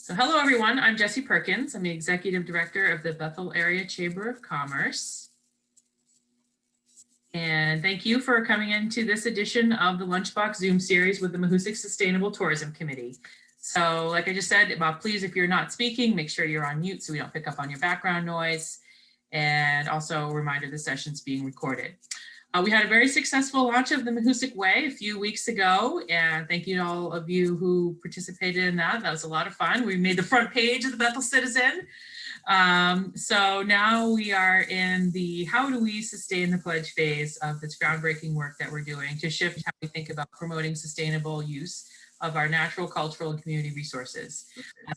So hello everyone, I'm Jessie Perkins. I'm the Executive Director of the Bethel Area Chamber of Commerce. And thank you for coming into this edition of the Lunchbox Zoom series with the Mahoosuc Sustainable Tourism Committee. So like I just said, please, if you're not speaking, make sure you're on mute so we don't pick up on your background noise. And also a reminder, the session's being recorded. We had a very successful launch of the Mahoosuc Way a few weeks ago, and thank you to all of you who participated in that. That was a lot of fun. We made the front page of the Bethel Citizen. So now we are in the how do we sustain the pledge phase of this groundbreaking work that we're doing to shift how we think about promoting sustainable use of our natural, cultural, and community resources.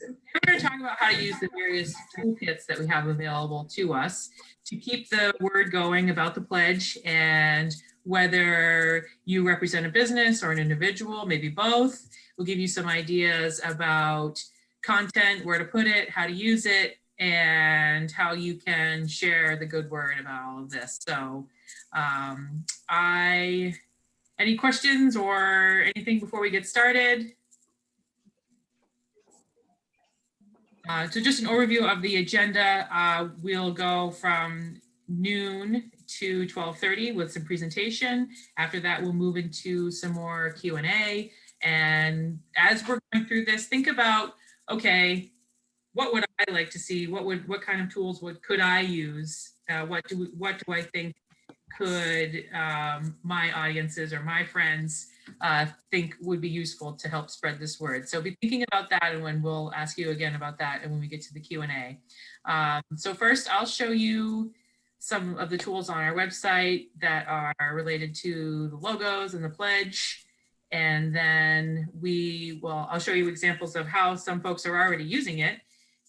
We're going to talk about how to use the various toolkits that we have available to us to keep the word going about the pledge, and whether you represent a business or an individual, maybe both. We'll give you some ideas about content, where to put it, how to use it, and how you can share the good word about all of this. So any questions or anything before we get started? So just an overview of the agenda. We'll go from noon to 12:30 with some presentation. After that, we'll move into some more Q&A. And as we're going through this, think about, okay, what would I like to see? What kind of tools could I use? What do I think could my audiences or my friends think would be useful to help spread this word? So be thinking about that, and when we'll ask you again about that and when we get to the Q&A. So first, I'll show you some of the tools on our website that are related to the logos and the pledge. And then I'll show you examples of how some folks are already using it.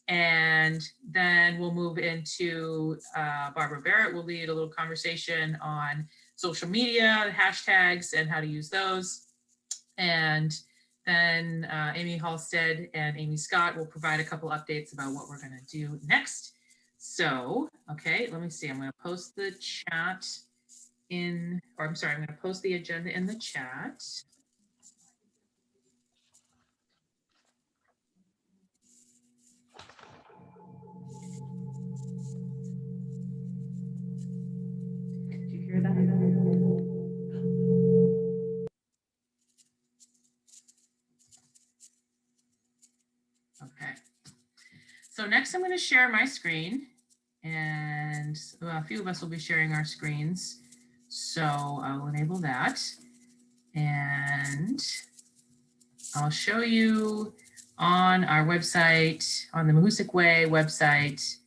And then we'll move into Barbara Barrett will lead a little conversation on social media, hashtags, and how to use those. And then Amy Halstead and Amy Scott will provide a couple updates about what we're going to do next. So, okay, let me see. I'm going to post the chat I'm going to post the agenda in the chat. Hear that? Okay. So next I'm going to share my screen, and a few of us will be sharing our screens. So I'll enable that, and I'll show you on our website, on the Mahoosuc Way website,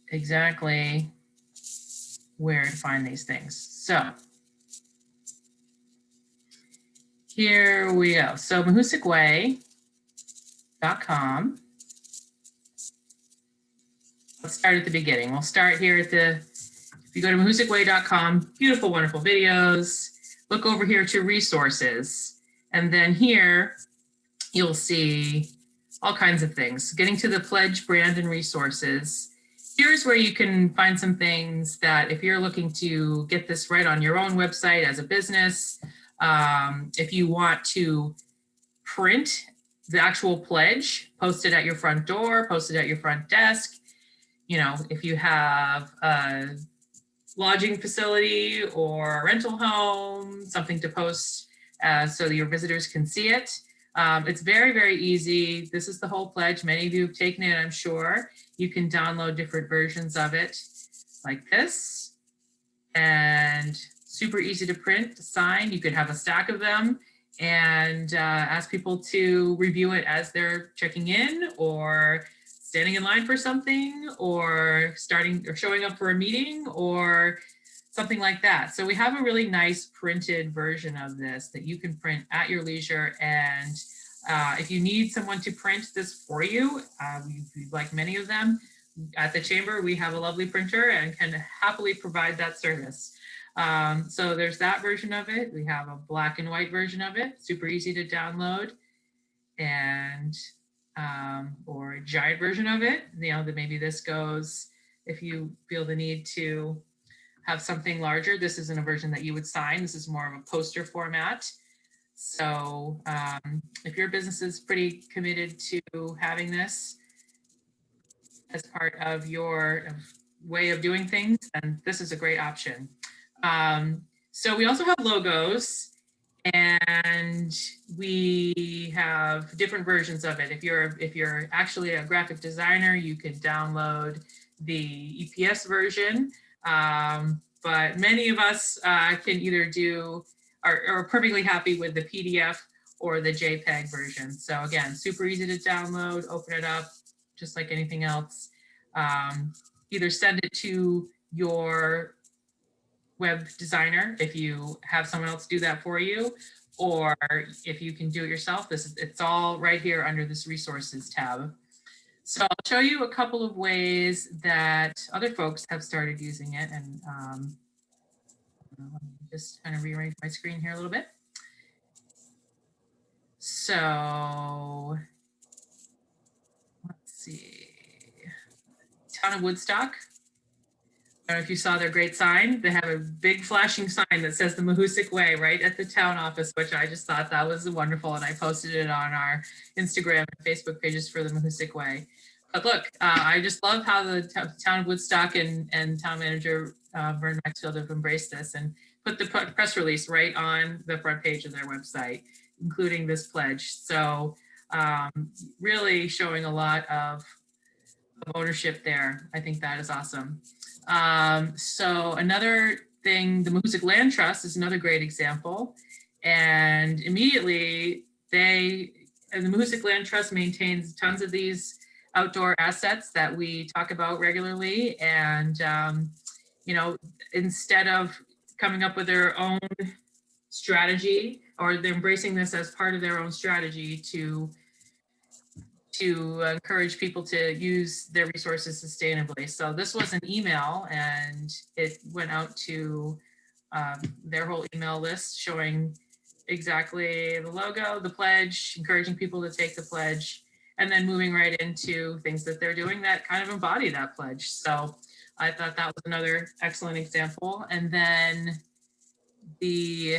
exactly where to find these things. So here we go. So MahoosucWay.com. Let's start at the beginning. We'll start here at if you go to MahoosucWay.com, beautiful, wonderful videos. Look over here to resources. And then here you'll see all kinds of things. Getting to the pledge brand and resources. Here's where you can find some things that if you're looking to get this right on your own website as a business, if you want to print the actual pledge, post it at your front door, post it at your front desk. You know, if you have a lodging facility or a rental home, something to post so your visitors can see it. It's very, very easy. This is the whole pledge. Many of you have taken it, I'm sure. You can download different versions of it like this, and super easy to print, to sign. You could have a stack of them and ask people to review it as they're checking in or standing in line for something or showing up for a meeting or something like that. So we have a really nice printed version of this that you can print at your leisure. And if you need someone to print this for you, like many of them at the chamber, we have a lovely printer and can happily provide that service. So there's that version of it. We have a black and white version of it, super easy to download, and or a giant version of it. You know, that maybe this goes, if you feel the need to have something larger. This isn't a version that you would sign. This is more of a poster format. So if your business is pretty committed to having this as part of your way of doing things, then this is a great option. So we also have logos, and we have different versions of it. If you're actually a graphic designer, you can download the EPS version. But many of us can either are perfectly happy with the PDF or the JPEG version. So again, super easy to download, open it up, just like anything else. Either send it to your web designer if you have someone else do that for you, or if you can do it yourself. It's all right here under this resources tab. So I'll show you a couple of ways that other folks have started using it, and let me just kind of rearrange my screen here a little bit. So let's see, Town of Woodstock. I don't know if you saw their great sign. They have a big flashing sign that says the Mahoosuc Way right at the town office, which I just thought that was wonderful. And I posted it on our Instagram and Facebook pages for the Mahoosuc Way. But look, I just love how the town of Woodstock and town manager Vern Maxfield have embraced this and put the press release right on the front page of their website, including this pledge. So really showing a lot of ownership there. I think that is awesome. So another thing, the Mahoosuc Land Trust is another great example. And immediately the Mahoosuc Land Trust maintains tons of these outdoor assets that we talk about regularly. And, you know, instead of coming up with their own strategy, or they're embracing this as part of their own strategy to encourage people to use their resources sustainably. So this was an email, and it went out to their whole email list showing exactly the logo, the pledge, encouraging people to take the pledge, and then moving right into things that they're doing that kind of embody that pledge. So I thought that was another excellent example. And then the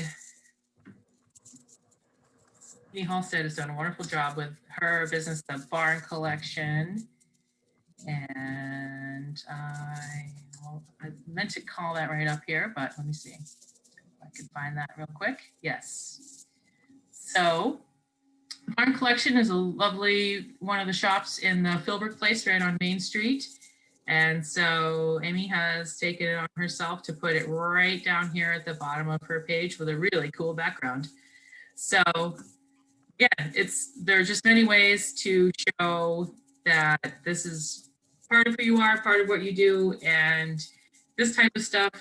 Jeannie Halstead has done a wonderful job with her business, the Barn Collection. And I meant to call that right up here, but let me see if I can find that real quick. Yes. So the Barn Collection is a lovely one of the shops in the Filbert Place right on Main Street. And so Amy has taken it on herself to put it right down here at the bottom of her page with a really cool background. So yeah, there are just many ways to show that this is part of who you are, part of what you do, and this type of stuff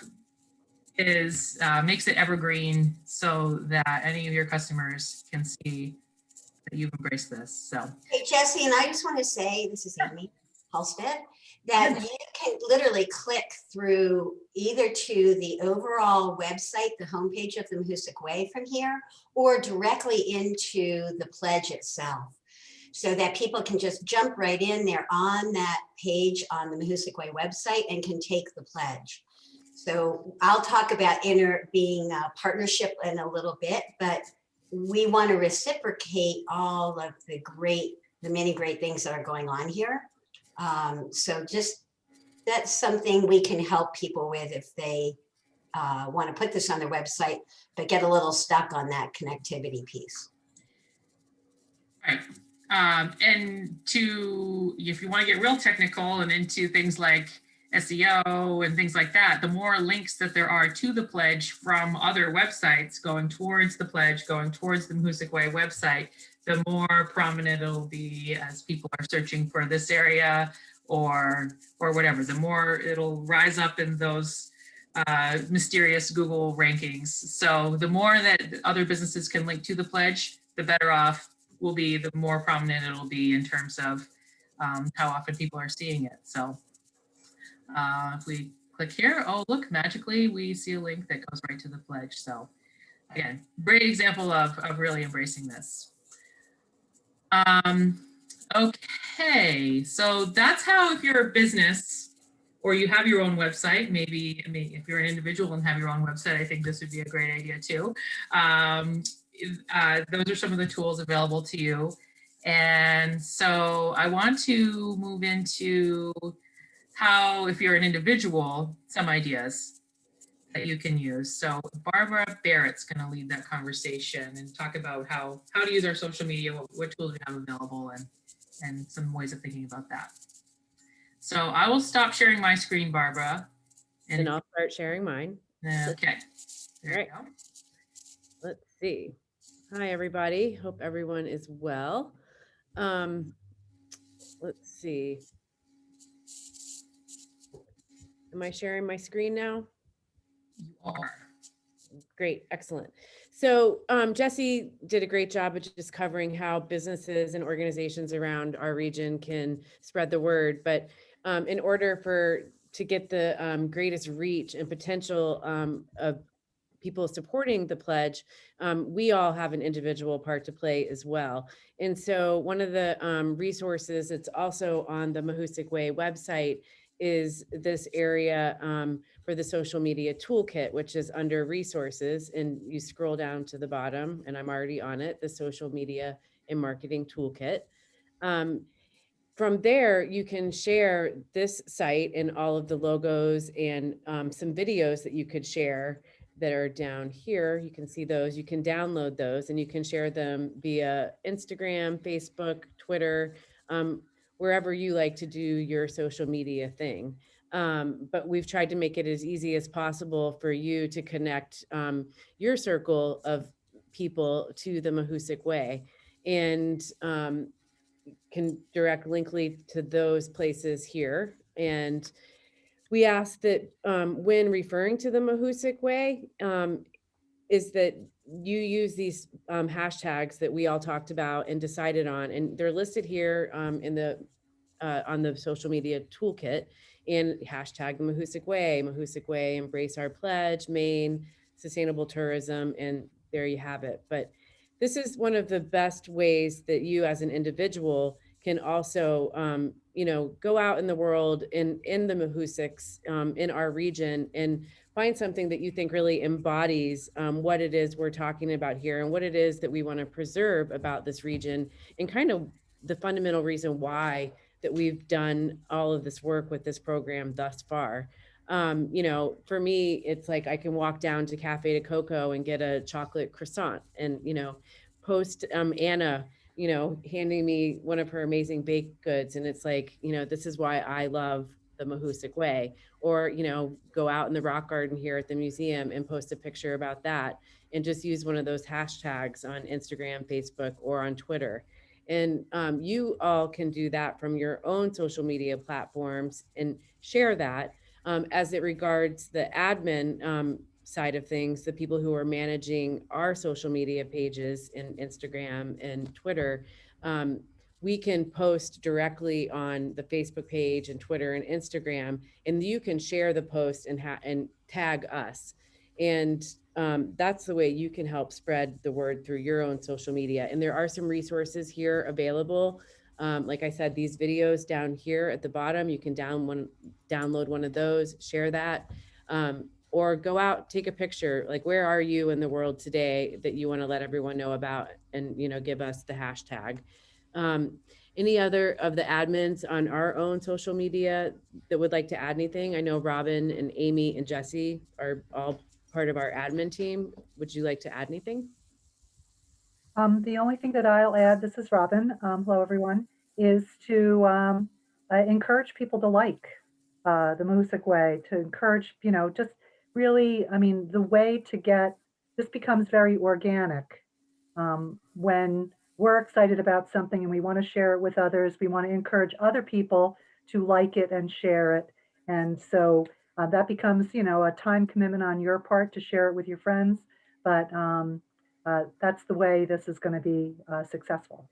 is makes it evergreen so that any of your customers can see that you've embraced this. So hey Jesse, and I just want to say, this is Amy Halstead, that you can literally click through either to the overall website, the homepage of the Mahoosuc Way from here, or directly into the pledge itself, so that people can just jump right in there on that page on the Mahoosuc Way website and can take the pledge. So I'll talk about being a partnership in a little bit, but we want to reciprocate all of the many great things that are going on here. So just that's something we can help people with if they want to put this on their website, but get a little stuck on that connectivity piece. right. And if you want to get real technical and into things like SEO and things like that, the more links that there are to the pledge from other websites going towards the pledge, going towards the Mahoosuc Way website, the more prominent it'll be as people are searching for this area or whatever. The more it'll rise up in those mysterious Google rankings. So the more that other businesses can link to the pledge, the better off will be, the more prominent it'll be in terms of how often people are seeing it. So if we click here, oh, look, magically we see a link that goes right to the pledge. So again, great example of really embracing this. Okay, so that's how, if you're a business or you have your own website, maybe if you're an individual and have your own website, I think this would be a great idea too. those are some of the tools available to you. And so I want to move into how, if you're an individual, some ideas that you can use. So Barbara Barrett's going to lead that conversation and talk about how to use our social media, what tools we have available, and some ways of thinking about that. So I will stop sharing my screen, Barbara. And I'll start sharing mine. Okay. There you go. Let's see. Hi, everybody. Hope everyone is well. Let's see. Am I sharing my screen now? You are. Great, excellent. So Jesse did a great job of just covering how businesses and organizations around our region can spread the word. But in order to get the greatest reach and potential of people supporting the pledge, we all have an individual part to play as well. And so one of the resources that's also on the Mahoosuc Way website is this area for the social media toolkit, which is under resources, and you scroll down to the bottom, and I'm already on it, the social media and marketing toolkit. From there, you can share this site and all of the logos and some videos that you could share that are down here. You can see those, you can download those, and you can share them via Instagram, Facebook, Twitter, wherever you like to do your social media thing. But we've tried to make it as easy as possible for you to connect your circle of people to the Mahoosuc Way, and can direct linkly to those places here. And we ask that when referring to the Mahoosuc Way, is that you use these hashtags that we all talked about and decided on, and they're listed here in the on the social media toolkit, and hashtag the Mahoosuc Way, embrace our pledge, Maine, sustainable tourism, and there you have it. But this is one of the best ways that you as an individual can also, go out in the world in the Mahoosucs in our region and find something that you think really embodies what it is we're talking about here and what it is that we want to preserve about this region, and kind of the fundamental reason why that we've done all of this work with this program thus far. For me, it's like I can walk down to Cafe de Coco and get a chocolate croissant, and, post Anna, handing me one of her amazing baked goods. And it's like, this is why I love the Mahoosuc Way. Or, go out in the rock garden here at the museum and post a picture about that, and just use one of those hashtags on Instagram, Facebook, or on Twitter. And you all can do that from your own social media platforms and share that. As it regards the admin side of things, the people who are managing our social media pages in Instagram and Twitter, we can post directly on the Facebook page and Twitter and Instagram, and you can share the post and tag us. And that's the way you can help spread the word through your own social media. And there are some resources here available. Like I said, these videos down here at the bottom, you can download one of those, share that, or go out, take a picture. Like, where are you in the world today that you want to let everyone know about, and, give us the hashtag. Any other of the admins on our own social media that would like to add anything? I know Robin and Amy and Jesse are all part of our admin team. Would you like to add anything? The only thing that I'll add, this is Robin, hello everyone, is to encourage people to like the Mahoosuc Way, to encourage, just really, the way to get, this becomes very organic. When we're excited about something and we want to share it with others, we want to encourage other people to like it and share it. And so that becomes, a time commitment on your part to share it with your friends. But that's the way this is going to be successful.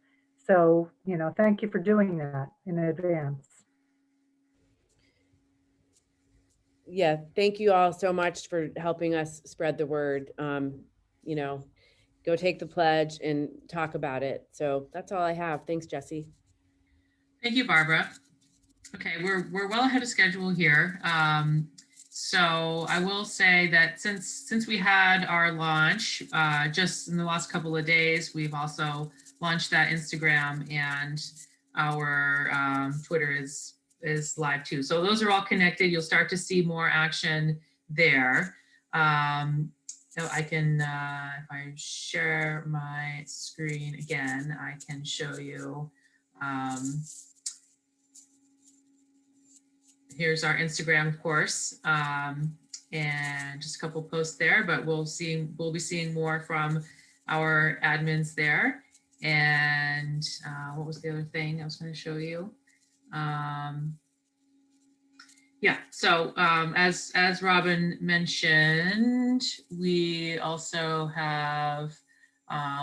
So, thank you for doing that in advance. Yeah, thank you all so much for helping us spread the word. Go take the pledge and talk about it. So that's all I have. Thanks, Jesse. Thank you, Barbara. Okay, we're well ahead of schedule here. So I will say that since we had our launch, just in the last couple of days, we've also launched that Instagram, and our Twitter is live too. So those are all connected. You'll start to see more action there. So I can, if I share my screen again, I can show you. Here's our Instagram, of course, and just a couple posts there, but we'll be seeing more from our admins there. And what was the other thing I was going to show you? Yeah, so as Robin mentioned, we also have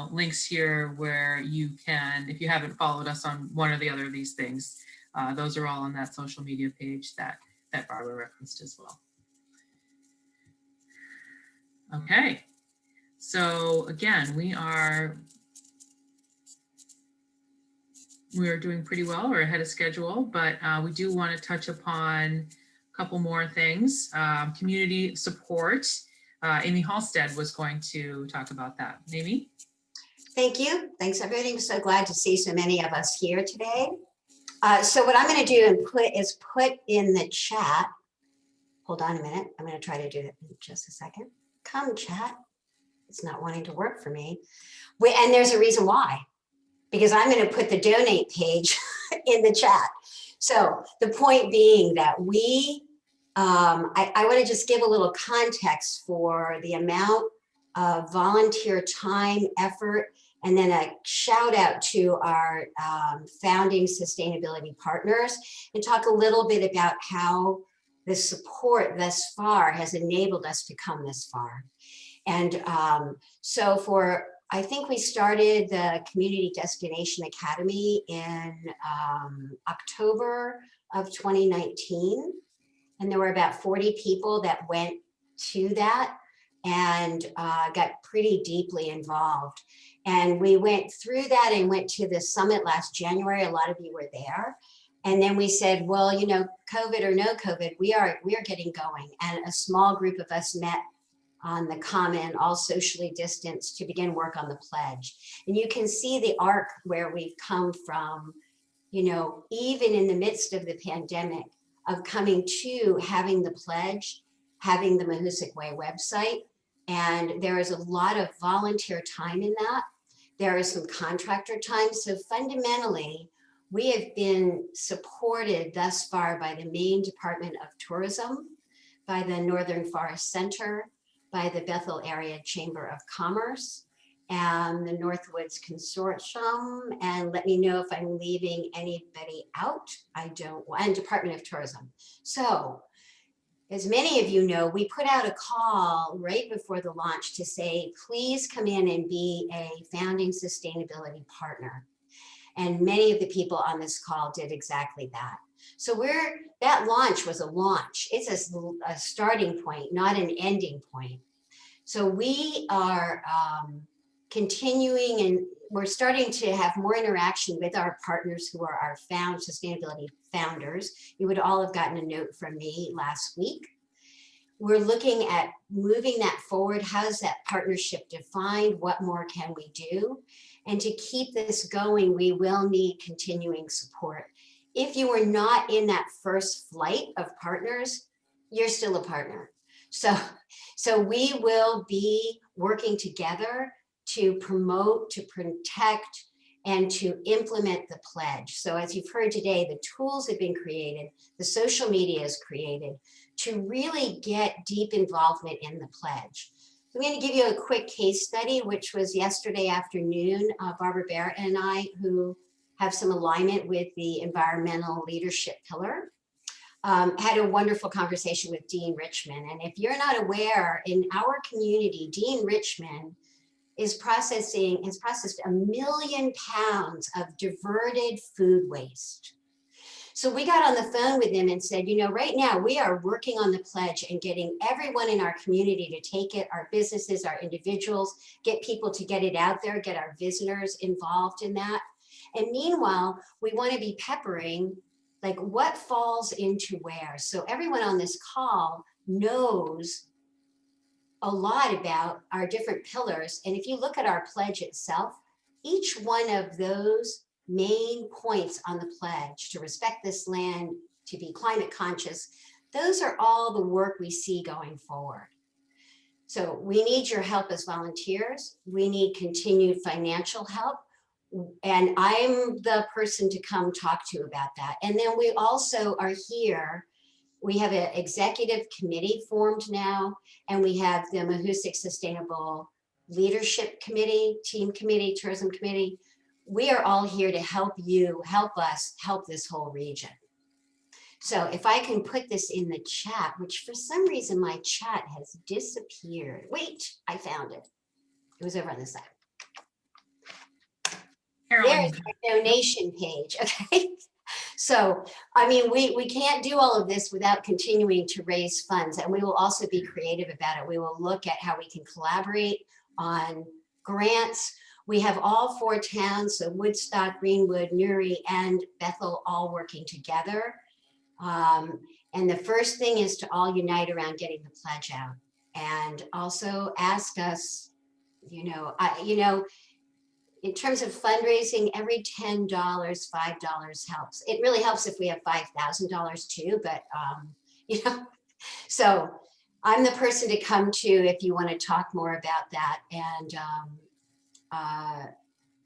links here where you can, if you haven't followed us on one or the other of these things, those are all on that social media page that Barbara referenced as well. Okay, so again, we are doing pretty well. We're ahead of schedule, but we do want to touch upon a couple more things. Community support. Amy Halstead was going to talk about that. Amy? Thank you. Thanks, everybody. I'm so glad to see so many of us here today. So what I'm going to do is put in the chat. Hold on a minute. I'm going to try to do it in just a second. Come, chat. It's not wanting to work for me. And there's a reason why. Because I'm going to put the donate page in the chat. So the point being that I want to just give a little context for the amount of volunteer time, effort, and then a shout out to our founding sustainability partners, and talk a little bit about how the support thus far has enabled us to come this far. And so I think we started the Community Destination Academy in October of 2019. And there were about 40 people that went to that and got pretty deeply involved. And we went through that and went to the summit last January. A lot of you were there. And then we said, well, you know, COVID or no COVID, we are getting going. And a small group of us met on the common, all socially distanced, to begin work on the pledge. And you can see the arc where we've come from, you know, even in the midst of the pandemic, of coming to having the pledge, having the Mahoosuc Way website. And there is a lot of volunteer time in that. There is some contractor time. So fundamentally, we have been supported thus far by the Maine Department of Tourism, by the Northern Forest Center, by the Bethel Area Chamber of Commerce, and the Northwoods Consortium. And let me know if I'm leaving anybody out. I don't, and Department of Tourism. So as many of you know, we put out a call right before the launch to say, please come in and be a founding sustainability partner. And many of the people on this call did exactly that. So that launch was a launch. It's a starting point, not an ending point. So we are continuing, and we're starting to have more interaction with our partners who are our sustainability founders. You would all have gotten a note from me last week. We're looking at moving that forward. How's that partnership defined? What more can we do? And to keep this going, we will need continuing support. If you are not in that first flight of partners, you're still a partner. So we will be working together to promote, to protect, and to implement the pledge. So as you've heard today, the tools have been created, the social media is created to really get deep involvement in the pledge. I'm going to give you a quick case study, which was yesterday afternoon. Barbara Barrett and I, who have some alignment with the environmental leadership pillar, had a wonderful conversation with Dean Richmond. And if you're not aware, in our community, Dean Richmond has processed 1 million pounds of diverted food waste. So we got on the phone with him and said, you know, right now we are working on the pledge and getting everyone in our community to take it, our businesses, our individuals, get people to get it out there, get our visitors involved in that. And meanwhile, we want to be peppering like what falls into where. So everyone on this call knows a lot about our different pillars. And if you look at our pledge itself, each one of those main points on the pledge, to respect this land, to be climate conscious, those are all the work we see going forward. So we need your help as volunteers. We need continued financial help. And I'm the person to come talk to about that. And then we also are here. We have an executive committee formed now, and we have the Mahoosuc Sustainable Leadership Committee, Team Committee, Tourism Committee. We are all here to help you, help us, help this whole region. So if I can put this in the chat, which for some reason my chat has disappeared. Wait, I found it. It was over on this side. Carolyn. There's my donation page, okay? So, I mean, we can't do all of this without continuing to raise funds, and we will also be creative about it. We will look at how we can collaborate on grants. We have all 4 towns, so Woodstock, Greenwood, Newry, and Bethel all working together. And the first thing is to all unite around getting the pledge out, and also ask us, in terms of fundraising, every $10, $5 helps. It really helps if we have $5,000 too, but so I'm the person to come to if you want to talk more about that. And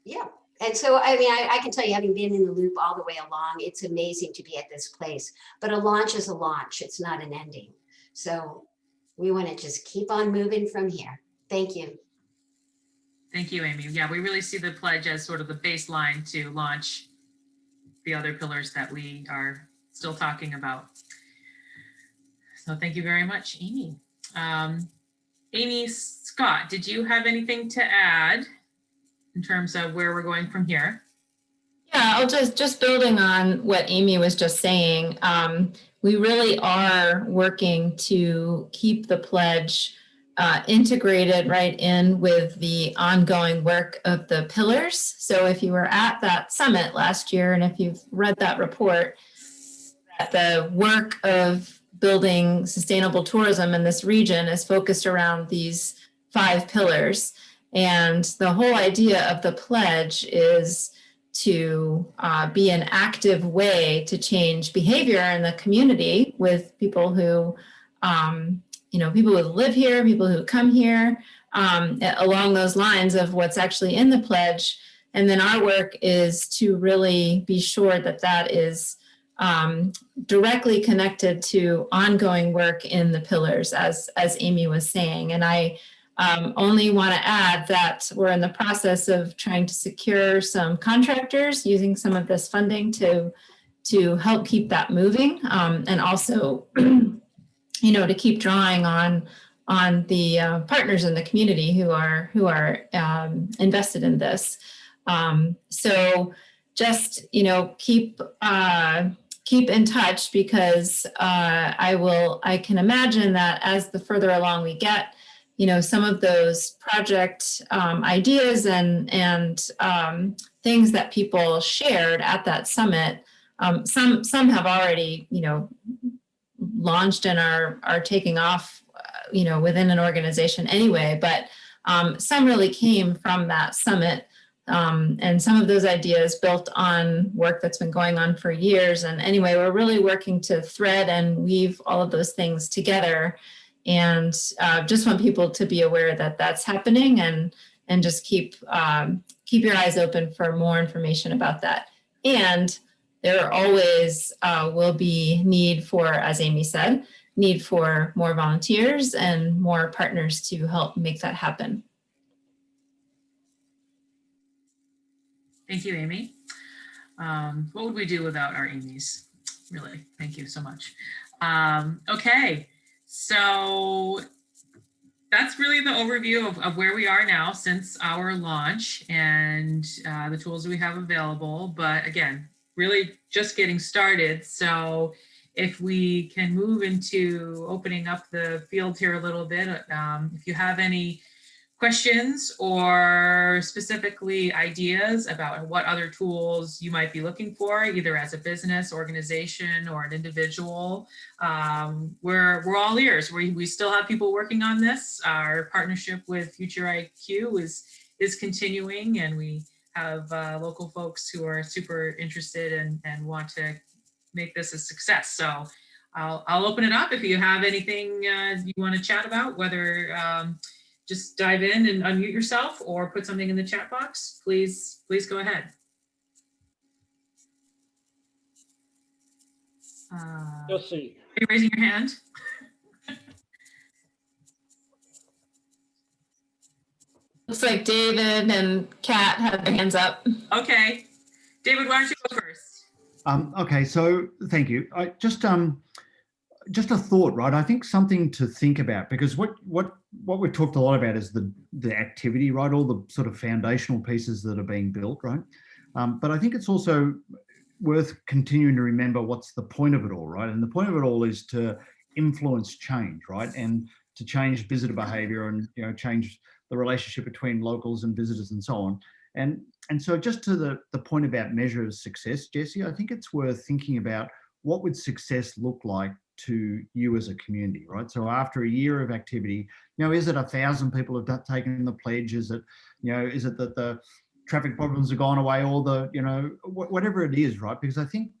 yeah. And so, I mean, I can tell you, having been in the loop all the way along, it's amazing to be at this place. But a launch is a launch. It's not an ending. So we want to just keep on moving from here. Thank you. Thank you, Amy. Yeah, we really see the pledge as sort of the baseline to launch the other pillars that we are still talking about. So thank you very much, Amy. Amy, Scott, did you have anything to add in terms of where we're going from here? Yeah, I'll just building on what Amy was just saying. We really are working to keep the pledge integrated right in with the ongoing work of the pillars. So if you were at that summit last year, and if you've read that report, that the work of building sustainable tourism in this region is focused around these 5 pillars. And the whole idea of the pledge is to be an active way to change behavior in the community with people who people who live here, people who come here, along those lines of what's actually in the pledge. And then our work is to really be sure that that is directly connected to ongoing work in the pillars, as Amy was saying. And I only want to add that we're in the process of trying to secure some contractors using some of this funding to help keep that moving, and also to keep drawing on the partners in the community who are invested in this. So just keep in touch, because I can imagine that as the further along we get, some of those project ideas and things that people shared at that summit, some have already launched and are taking off, within an organization anyway, but some really came from that summit. And some of those ideas built on work that's been going on for years. And anyway, we're really working to thread and weave all of those things together, and just want people to be aware that that's happening, and just keep your eyes open for more information about that. And there always will be need for, as Amy said, need for more volunteers and more partners to help make that happen. Thank you, Amy. What would we do without our Amy's? Really, thank you so much. Okay, so that's really the overview of where we are now since our launch and the tools we have available. But again, really just getting started. So if we can move into opening up the field here a little bit, if you have any questions or specifically ideas about what other tools you might be looking for, either as a business, organization, or an individual, we're all ears. We still have people working on this. Our partnership with Future IQ is continuing, and we have local folks who are super interested and want to make this a success. So I'll open it up if you have anything you want to chat about, whether just dive in and unmute yourself or put something in the chat box. Please go ahead. Jesse. Are you raising your hand? Looks like David and Kat have their hands up. Okay. David, why don't you go first? Okay, so thank you. Just a thought, right? I think something to think about, because what we've talked a lot about is the activity, right? All the sort of foundational pieces that are being built, right? But I think it's also worth continuing to remember what's the point of it all, right? And the point of it all is to influence change, right? And to change visitor behavior and, you know, change the relationship between locals and visitors and so on. And so just to the point about measure of success, Jesse, I think it's worth thinking about what would success look like to you as a community, right? So after a year of activity, you know, is it 1,000 people have taken the pledge? Is it, you know, is it that the traffic problems have gone away, or the, you know, whatever it is, right? Because I think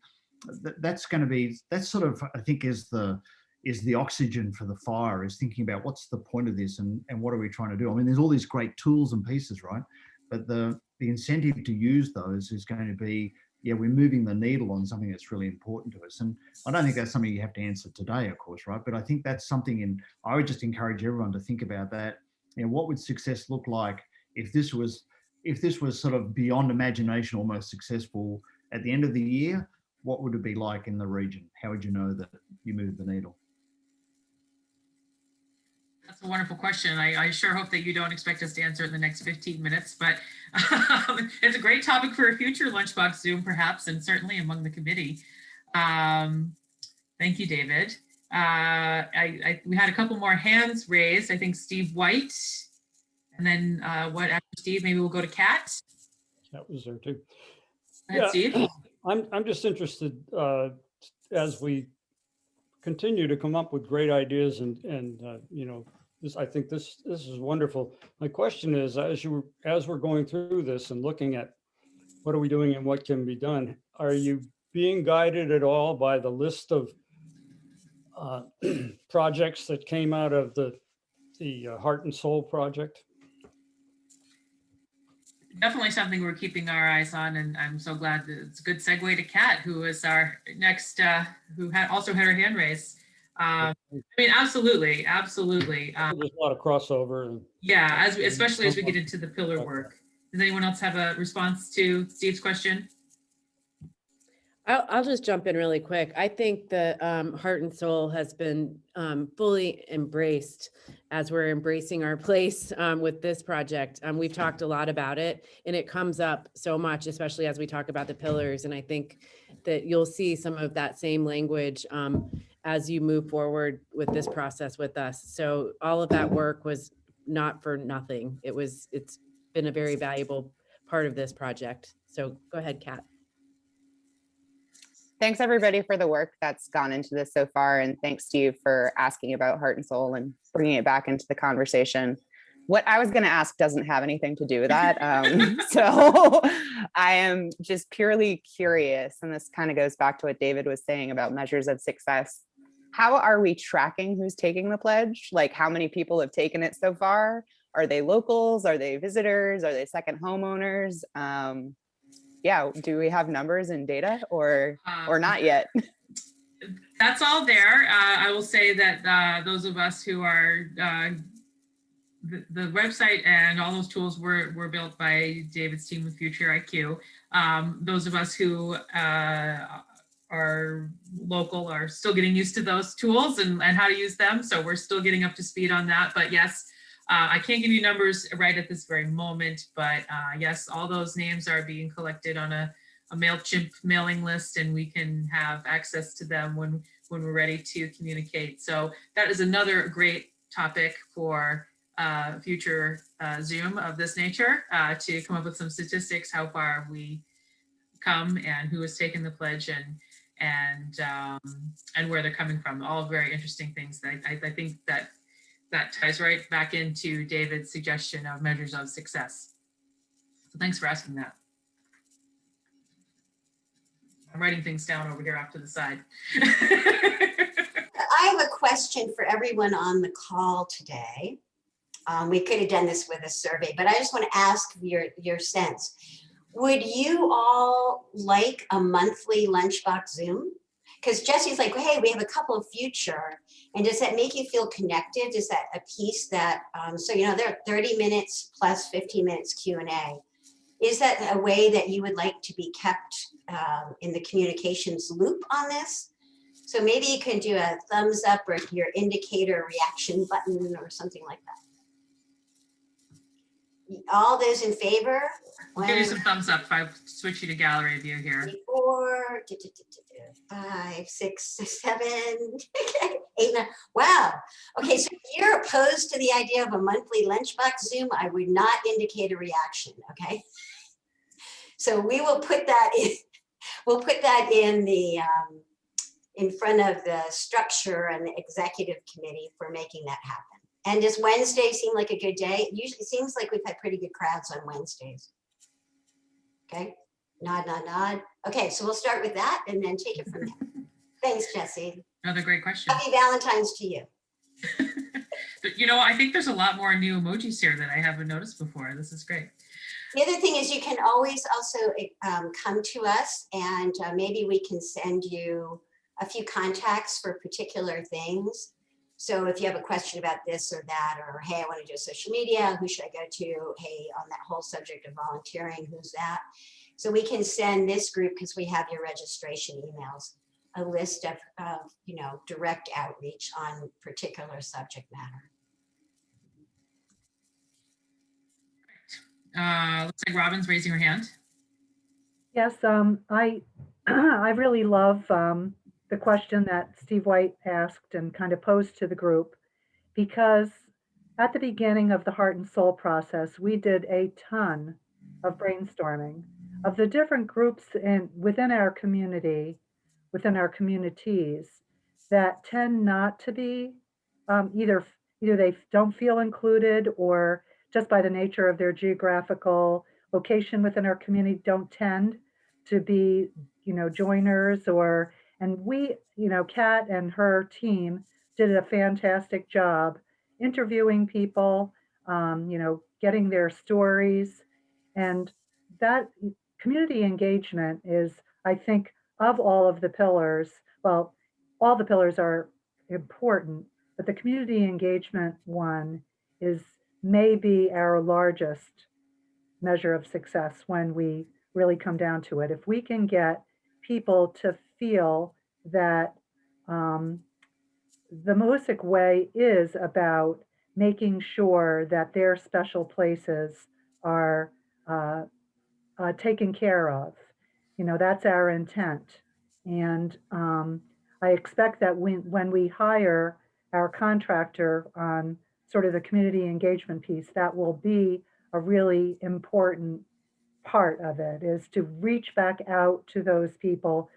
that's going to be, that's sort of, I think is the oxygen for the fire, is thinking about what's the point of this and what are we trying to do? I mean, there's all these great tools and pieces, right? But the incentive to use those is going to be, yeah, we're moving the needle on something that's really important to us. And I don't think that's something you have to answer today, of course, right? But I think that's something, I would just encourage everyone to think about that. You know, what would success look like if this was sort of beyond imagination, almost successful at the end of the year? What would it be like in the region? How would you know that you moved the needle? That's a wonderful question. I sure hope that you don't expect us to answer it in the next 15 minutes, but it's a great topic for a future Lunchbox Zoom, perhaps, and certainly among the committee. Thank you, David. We had a couple more hands raised. I think Steve White, and then after Steve, maybe we'll go to Kat. That was there too. Go ahead, Steve. I'm just interested as we continue to come up with great ideas and you know, I think this is wonderful. My question is, as we're going through this and looking at what are we doing and what can be done, are you being guided at all by the list of projects that came out of the Heart and Soul project? Definitely something we're keeping our eyes on, and I'm so glad that it's a good segue to Kat, who is our next, who also had her hand raised. I mean, absolutely. There's a lot of crossover. Yeah, especially as we get into the pillar work. Does anyone else have a response to Steve's question? I'll just jump in really quick. I think the Heart and Soul has been fully embraced as we're embracing our place with this project. We've talked a lot about it, and it comes up so much, especially as we talk about the pillars. And I think that you'll see some of that same language as you move forward with this process with us. So all of that work was not for nothing. It's been a very valuable part of this project. So go ahead, Kat. Thanks everybody for the work that's gone into this so far. And thanks Steve for asking about Heart and Soul and bringing it back into the conversation. What I was going to ask doesn't have anything to do with that. So I am just purely curious. And this kind of goes back to what David was saying about measures of success. How are we tracking who's taking the pledge? Like how many people have taken it so far? Are they locals? Are they visitors? Are they second homeowners? Yeah, do we have numbers and data or not yet? That's all there. I will say that those of us who are, the website and all those tools were built by David's team with Future IQ. Those of us who are local are still getting used to those tools and how to use them. So we're still getting up to speed on that. But yes, I can't give you numbers right at this very moment, but yes, all those names are being collected on a MailChimp mailing list, and we can have access to them when we're ready to communicate. So that is another great topic for future Zoom of this nature to come up with some statistics, how far we come and who has taken the pledge and where they're coming from. All very interesting things. I think that ties right back into David's suggestion of measures of success. So thanks for asking that. I'm writing things down over here off to the side. I have a question for everyone on the call today. We could have done this with a survey, but I just want to ask your sense. Would you all like a monthly lunchbox Zoom? Because Jesse's like, hey, we have a couple of future, and does that make you feel connected? Is that a piece that, so you know, there are 30 minutes plus 15 minutes Q&A. Is that a way that you would like to be kept in the communications loop on this? So maybe you can do a thumbs up or your indicator reaction button or something like that. All those in favor? I'll give you some thumbs up if I switch you to gallery view here. 4, 5, 6, 7, 8, 9. Wow. Okay, so if you're opposed to the idea of a monthly lunchbox Zoom, I would not indicate a reaction. Okay. So we will put that in. We'll put that in the in front of the structure and the executive committee for making that happen. And does Wednesday seem like a good day? It usually seems like we've had pretty good crowds on Wednesdays. Okay, nod, nod, nod. Okay, so we'll start with that and then take it from there. Thanks, Jesse. Another great question. Happy Valentine's to you. You know, I think there's a lot more new emojis here that I haven't noticed before. This is great. The other thing is you can always also come to us and maybe we can send you a few contacts for particular things. So if you have a question about this or that, or hey, I want to do social media, who should I go to? Hey, on that whole subject of volunteering, who's that? So we can send this group, because we have your registration emails, a list of you know, direct outreach on particular subject matter. Looks like Robin's raising her hand. Yes, I really love the question that Steve White asked and kind of posed to the group, because at the beginning of the Heart and Soul process, we did a ton of brainstorming of the different groups within our community, within our communities, that tend not to be either they don't feel included, or just by the nature of their geographical location within our community don't tend to be, you know, joiners. And we, you know, Kat and her team did a fantastic job interviewing people, you know, getting their stories. And that community engagement is, I think, of all of the pillars, well, all the pillars are important, but the community engagement one is maybe our largest measure of success when we really come down to it. If we can get people to feel that the Mahoosuc Way is about making sure that their special places are taken care of, you know, that's our intent. And I expect that when we hire our contractor on sort of the community engagement piece, that will be a really important part of it, is to reach back out to those people,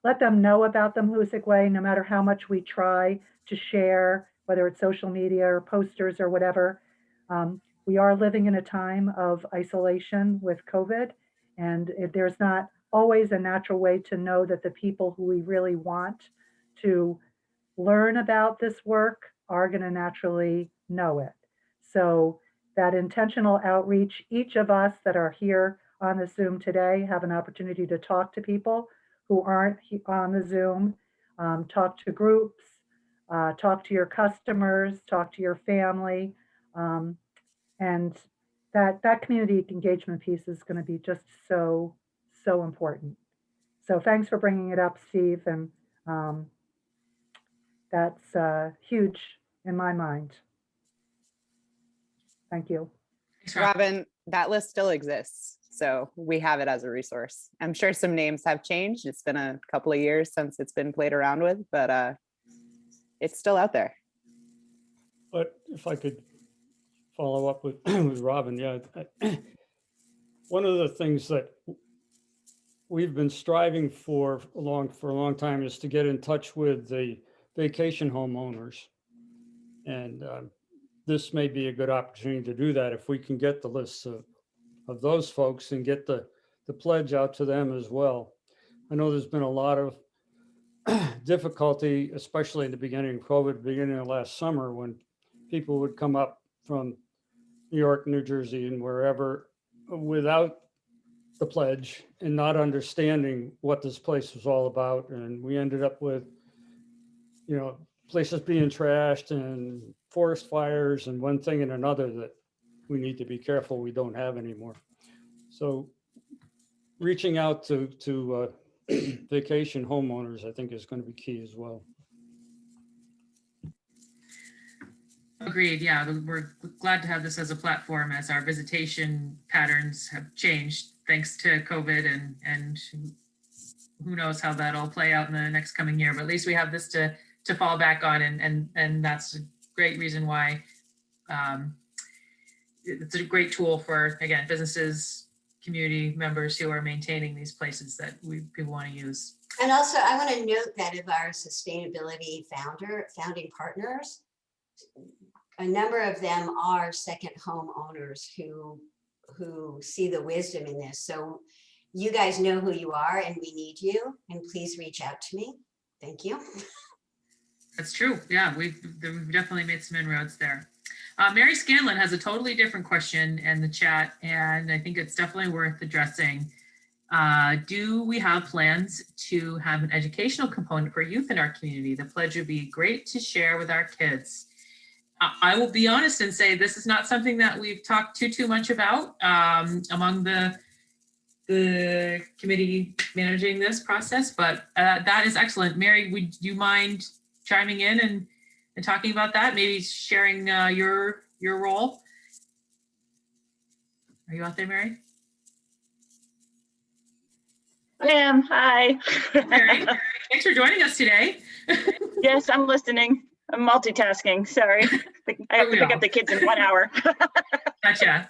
let them know about the Mahoosuc Way, no matter how much we try to share, whether it's social media or posters or whatever. We are living in a time of isolation with COVID, and there's not always a natural way to know that the people who we really want to learn about this work are going to naturally know it. So that intentional outreach, each of us that are here on the Zoom today have an opportunity to talk to people who aren't on the Zoom, talk to groups, talk to your customers, talk to your family. And that community engagement piece is going to be just so important. So thanks for bringing it up, Steve. And that's huge in my mind. Thank you. Thanks, Robin. Robin, that list still exists. So we have it as a resource. I'm sure some names have changed. It's been a couple of years since it's been played around with, but it's still out there. But if I could follow up with, with Robin. Yeah. One of the things that we've been striving for a long time is to get in touch with the vacation homeowners. And this may be a good opportunity to do that if we can get the lists of those folks and get the pledge out to them as well. I know there's been a lot of difficulty, especially in the beginning of COVID, beginning of last summer, when people would come up from New York, New Jersey, and wherever without the pledge and not understanding what this place was all about. And we ended up with, you know, places being trashed and forest fires and one thing and another that we need to be careful we don't have anymore. So reaching out to vacation homeowners, I think, is going to be key as well. Agreed. Yeah, we're glad to have this as a platform as our visitation patterns have changed thanks to COVID, and who knows how that'll play out in the next coming year. But at least we have this to fall back on, and that's a great reason why it's a great tool for, again, businesses, community members who are maintaining these places that people want to use. And also, I want to note that of our sustainability founding partners, a number of them are second home owners who see the wisdom in this. So you guys know who you are, and we need you, and please reach out to me. Thank you. That's true. Yeah, we've definitely made some inroads there. Mary Scanlon has a totally different question in the chat, and I think it's definitely worth addressing. Do we have plans to have an educational component for youth in our community? The pledge would be great to share with our kids. I will be honest and say this is not something that we've talked too much about among the committee managing this process, but that is excellent. Mary, would you mind chiming in and talking about that? Maybe sharing your role? Are you out there, Mary? I am. Hi. Mary, thanks for joining us today. Yes, I'm listening. I'm multitasking. Sorry. I have to pick up the kids in 1 hour. Gotcha.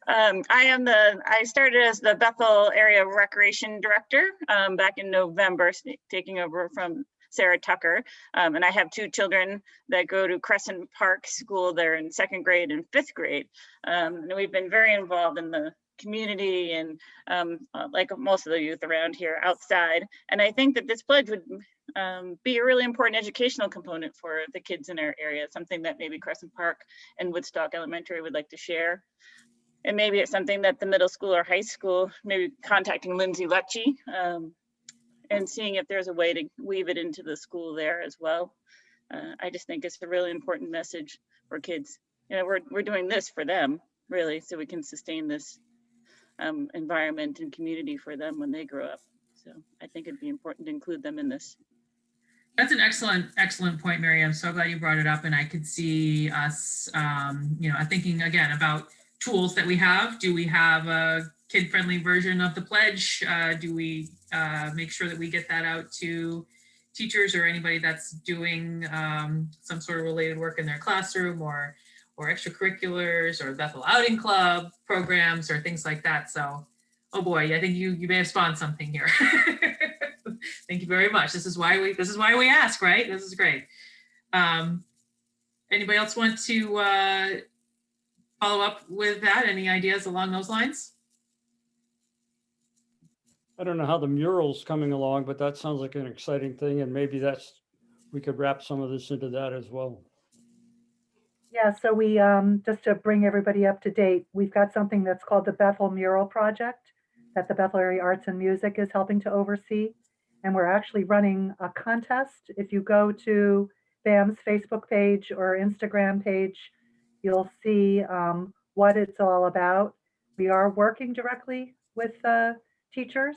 I started as the Bethel Area Recreation Director back in November, taking over from Sarah Tucker. And I have 2 children that go to Crescent Park School. They're in 2nd grade and 5th grade. And we've been very involved in the community and like most of the youth around here outside. And I think that this pledge would be a really important educational component for the kids in our area, something that maybe Crescent Park and Woodstock Elementary would like to share. And maybe it's something that the middle school or high school, maybe contacting Lindsay Lecce and seeing if there's a way to weave it into the school there as well. I just think it's a really important message for kids. You know, we're doing this for them, really, so we can sustain this environment and community for them when they grow up. So I think it'd be important to include them in this. That's an excellent point, Mary. I'm so glad you brought it up, and I could see us, thinking again about tools that we have. Do we have a kid-friendly version of the pledge? Do we make sure that we get that out to teachers or anybody that's doing some sort of related work in their classroom, or extracurriculars, or Bethel Outing Club programs, or things like that? So, oh boy, I think you may have spawned something here. Thank you very much. This is why we ask, right? This is great. Anybody else want to follow up with that? Any ideas along those lines? I don't know how the mural's coming along, but that sounds like an exciting thing, and maybe we could wrap some of this into that as well. Yeah, so we, just to bring everybody up to date, we've got something that's called the Bethel Mural Project that the Bethel Area Arts and Music is helping to oversee. And we're actually running a contest. If you go to BAM's Facebook page or Instagram page, you'll see what it's all about. We are working directly with teachers,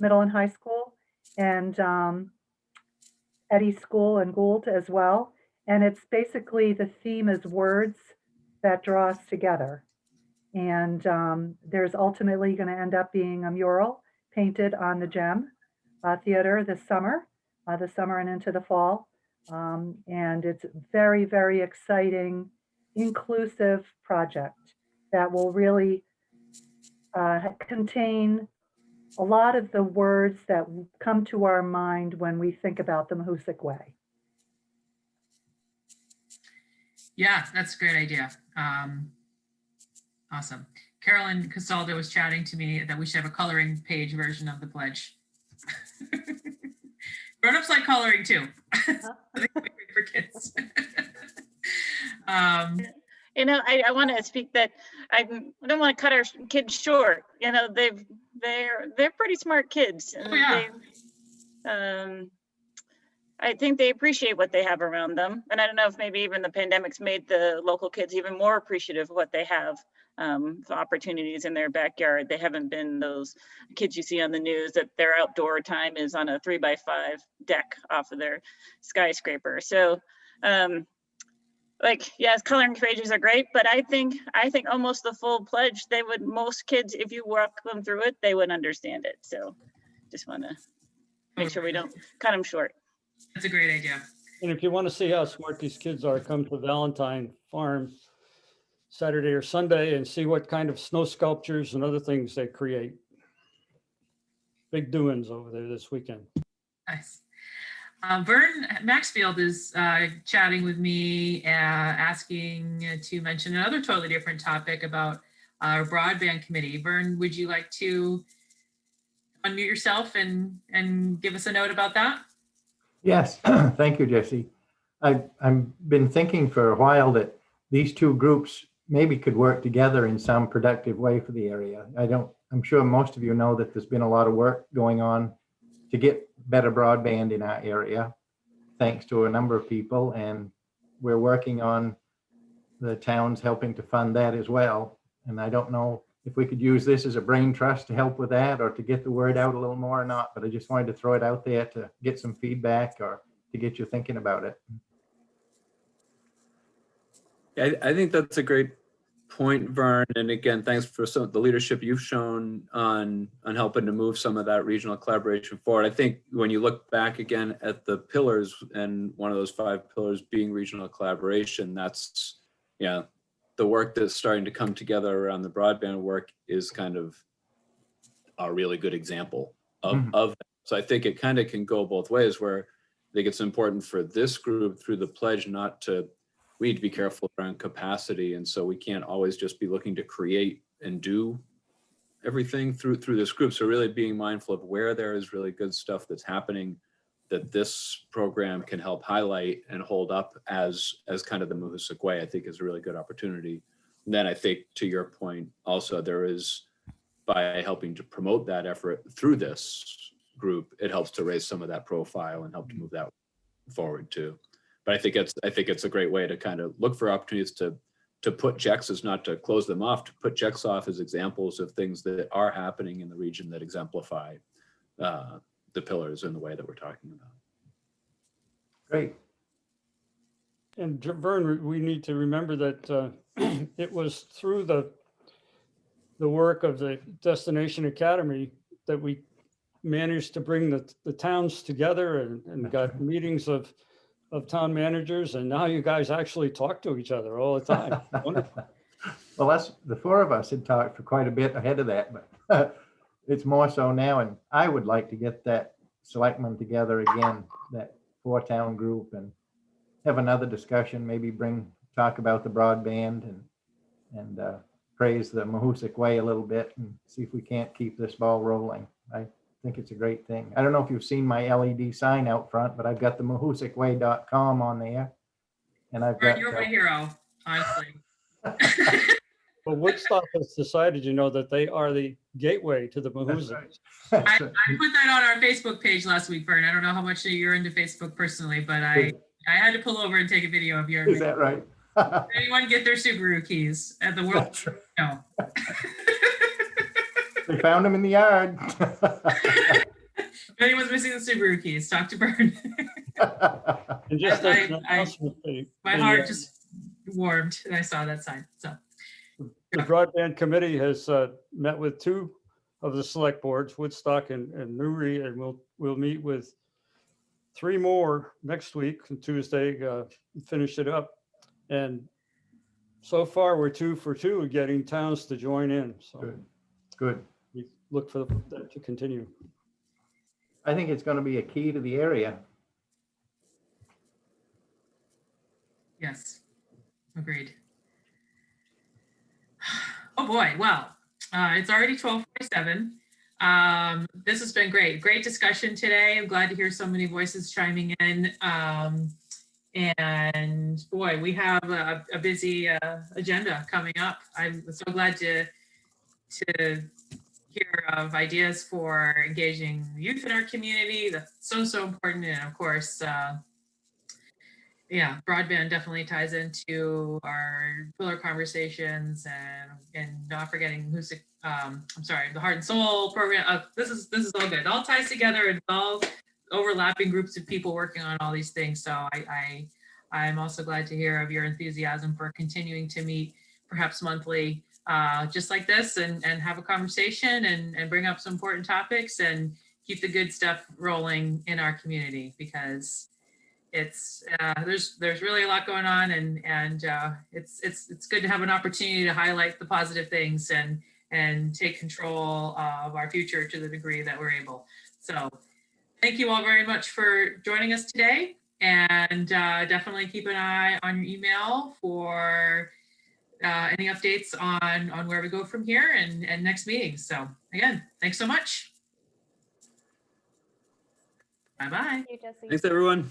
middle and high school, and Eddy School and Gould as well. And it's basically, the theme is words that draw us together. And there's ultimately going to end up being a mural painted on the Gem Theater this summer and into the fall. And it's very, very exciting inclusive project that will really contain a lot of the words that come to our mind when we think about the Mahoosuc Way. Yeah, that's a great idea. Awesome. Carolyn Casaldo was chatting to me that we should have a coloring page version of the pledge. Grown-ups like coloring too. For kids. You know, I want to speak that I don't want to cut our kids short. You know, they're pretty smart kids. And yeah. I think they appreciate what they have around them. And I don't know if maybe even the pandemic's made the local kids even more appreciative of what they have, the opportunities in their backyard. They haven't been those kids you see on the news that their outdoor time is on a 3x5 deck off of their skyscraper. So, like, yes, coloring pages are great, but I think almost the full pledge, most kids, if you walk them through it, they would understand it. So just want to make sure we don't cut them short. That's a great idea. And if you want to see how smart these kids are, come to Valentine Farm Saturday or Sunday and see what kind of snow sculptures and other things they create. Big doings over there this weekend. Nice. Vern Maxfield is chatting with me, asking to mention another totally different topic about our Broadband Committee. Vern, would you like to unmute yourself and give us a note about that? Yes, thank you, Jesse. I've been thinking for a while that these two groups maybe could work together in some productive way for the area. I'm sure most of you know that there's been a lot of work going on to get better broadband in our area, thanks to a number of people, and we're working on the towns helping to fund that as well. And I don't know if we could use this as a brain trust to help with that or to get the word out a little more or not, but I just wanted to throw it out there to get some feedback or to get you thinking about it. I think that's a great point, Vern. And again, thanks for some of the leadership you've shown on helping to move some of that regional collaboration forward. I think when you look back again at the pillars, and one of those 5 pillars being regional collaboration, that's, yeah, the work that's starting to come together around the broadband work is kind of a really good example of that. So I think it kind of can go both ways, where I think it's important for this group through the pledge we need to be careful around capacity. And so we can't always just be looking to create and do everything through this group. So really being mindful of where there is really good stuff that's happening that this program can help highlight and hold up as kind of the Mahoosuc Way, I think is a really good opportunity. And then I think, to your point, also there is, by helping to promote that effort through this group, it helps to raise some of that profile and help to move that forward too. But I think it's a great way to kind of look for opportunities to put checks, as not to close them off, to put checks off as examples of things that are happening in the region that exemplify the pillars in the way that we're talking about. Great. And Vern, we need to remember that it was through the work of the Destination Academy that we managed to bring the towns together and got meetings of town managers, and now you guys actually talk to each other all the time. Wonderful. Well, that's the 4 of us had talked for quite a bit ahead of that, but it's more so now. And I would like to get that selectmen together again, that 4-town group, and have another discussion, maybe talk about the broadband and praise the Mahoosuc Way a little bit and see if we can't keep this ball rolling. I think it's a great thing. I don't know if you've seen my LED sign out front, but I've got the mahoosucway.com on there. And I've got— You're my hero, honestly. Well, Woodstock has decided, that they are the gateway to the Mahoosuc. I put that on our Facebook page last week, Vern. I don't know how much you're into Facebook personally, but I had to pull over and take a video of your— Is that right? Did anyone get their Subaru keys at the world? No. They found them in the yard. If anyone's missing the Subaru keys, talk to Vern. And just as an announcement, My heart just warmed and I saw that sign. So the Broadband Committee has met with 2 of the select boards, Woodstock and Newry, and we'll meet with 3 more next week on Tuesday, finish it up. And so far we're 2 for 2 getting towns to join in. So Good, good. we look for that to continue. I think it's going to be a key to the area. Yes, agreed. Oh boy, well, it's already 12:47. This has been great discussion today. I'm glad to hear so many voices chiming in. And boy, we have a busy agenda coming up. I'm so glad to hear of ideas for engaging youth in our community. That's so important. And of course, yeah, broadband definitely ties into our pillar conversations, and not forgetting Mahoosuc, I'm sorry, the Heart and Soul program. This is all good. It all ties together, and all overlapping groups of people working on all these things. So I'm also glad to hear of your enthusiasm for continuing to meet perhaps monthly, just like this, and have a conversation and bring up some important topics and keep the good stuff rolling in our community, because it's there's really a lot going on, and it's good to have an opportunity to highlight the positive things and take control of our future to the degree that we're able. So thank you all very much for joining us today, and definitely keep an eye on your email for any updates on where we go from here and next meetings. So again, thanks so much. Bye-bye. Thanks, everyone.